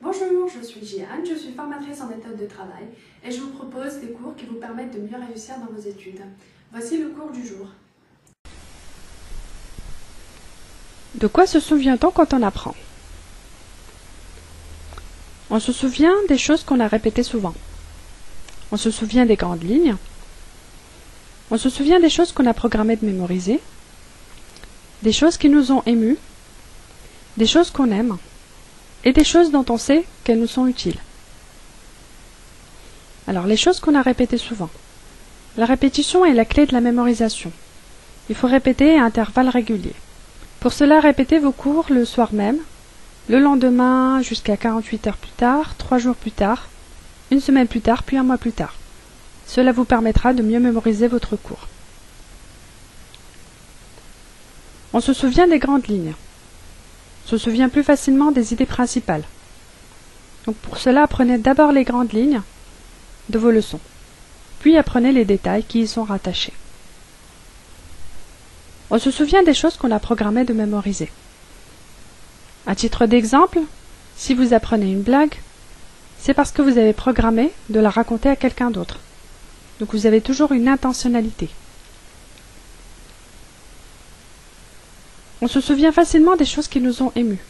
Bonjour, je suis Jeanne, je suis formatrice en méthode de travail et je vous propose des cours qui vous permettent de mieux réussir dans vos études. Voici le cours du jour. De quoi se souvient-on quand on apprend? On se souvient des choses qu'on a répétées souvent. On se souvient des grandes lignes. On se souvient des choses qu'on a programmées de mémoriser. Des choses qui nous ont émus. Des choses qu'on aime. Et des choses dont on sait qu'elles nous sont utiles. Alors, les choses qu'on a répétées souvent. La répétition est la clé de la mémorisation. Il faut répéter à intervalles réguliers. Pour cela, répétez vos cours le soir même, le lendemain jusqu'à 48 heures plus tard, 3 jours plus tard, une semaine plus tard, puis un mois plus tard. Cela vous permettra de mieux mémoriser votre cours. On se souvient des grandes lignes. On se souvient plus facilement des idées principales. Donc pour cela, apprenez d'abord les grandes lignes de vos leçons, puis apprenez les détails qui y sont rattachés. On se souvient des choses qu'on a programmées de mémoriser. À titre d'exemple, si vous apprenez une blague, c'est parce que vous avez programmé de la raconter à quelqu'un d'autre. Donc vous avez toujours une intentionnalité. On se souvient facilement des choses qui nous ont émus.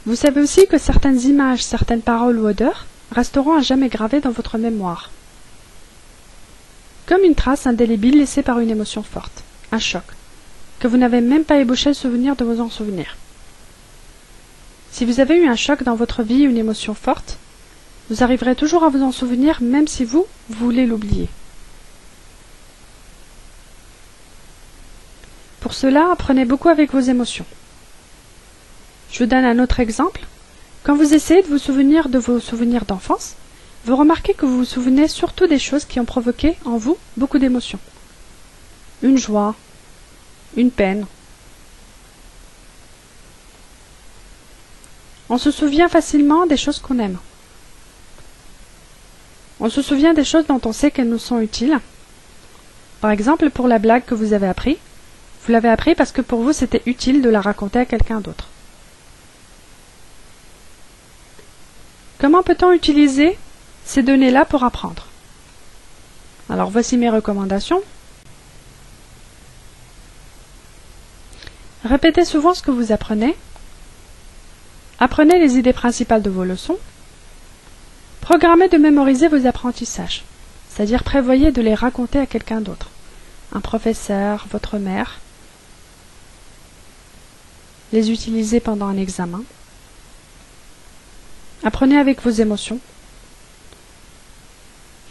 Vous savez aussi que certaines images, certaines paroles ou odeurs resteront à jamais gravées dans votre mémoire. Comme une trace indélébile laissée par une émotion forte, un choc, que vous n'avez même pas ébauché le souvenir de vous en souvenir. Si vous avez eu un choc dans votre vie, une émotion forte, vous arriverez toujours à vous en souvenir même si vous voulez l'oublier. Pour cela, apprenez beaucoup avec vos émotions. Je vous donne un autre exemple. Quand vous essayez de vous souvenir de vos souvenirs d'enfance, vous remarquez que vous vous souvenez surtout des choses qui ont provoqué en vous beaucoup d'émotions. Une joie, une peine. On se souvient facilement des choses qu'on aime. On se souvient des choses dont on sait qu'elles nous sont utiles. Par exemple, pour la blague que vous avez appris, vous l'avez appris parce que pour vous c'était utile de la raconter à quelqu'un d'autre. Comment peut-on utiliser ces données-là pour apprendre? Alors voici mes recommandations. Répétez souvent ce que vous apprenez. Apprenez les idées principales de vos leçons. Programmez de mémoriser vos apprentissages, c'est-à-dire prévoyez de les raconter à quelqu'un d'autre. Un professeur, votre mère. Les utiliser pendant un examen. Apprenez avec vos émotions.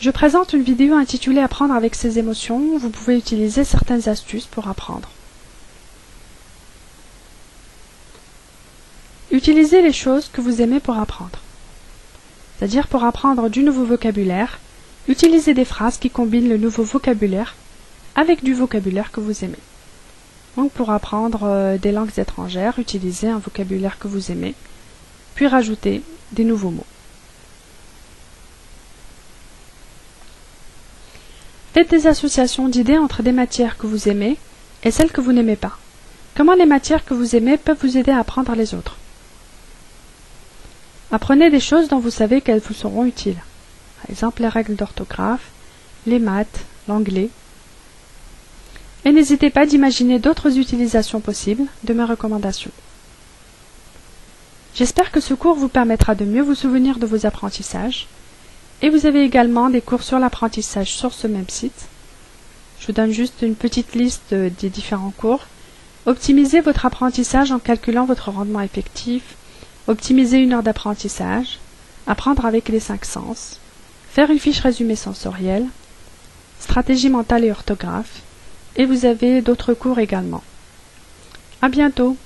Je présente une vidéo intitulée Apprendre avec ses émotions. Vous pouvez utiliser certaines astuces pour apprendre. Utilisez les choses que vous aimez pour apprendre. C'est-à-dire pour apprendre du nouveau vocabulaire, utilisez des phrases qui combinent le nouveau vocabulaire avec du vocabulaire que vous aimez. Donc pour apprendre des langues étrangères, utilisez un vocabulaire que vous aimez, puis rajoutez des nouveaux mots. Faites des associations d'idées entre des matières que vous aimez et celles que vous n'aimez pas. Comment les matières que vous aimez peuvent vous aider à apprendre les autres? Apprenez des choses dont vous savez qu'elles vous seront utiles. Par exemple, les règles d'orthographe, les maths, l'anglais. Et n'hésitez pas d'imaginer d'autres utilisations possibles de mes recommandations. J'espère que ce cours vous permettra de mieux vous souvenir de vos apprentissages. Et vous avez également des cours sur l'apprentissage sur ce même site. Je vous donne juste une petite liste des différents cours. Optimisez votre apprentissage en calculant votre rendement effectif. Optimiser une heure d'apprentissage. Apprendre avec les 5 sens. Faire une fiche résumé sensorielle. Stratégie mentale et orthographe. Et vous avez d'autres cours également. À bientôt!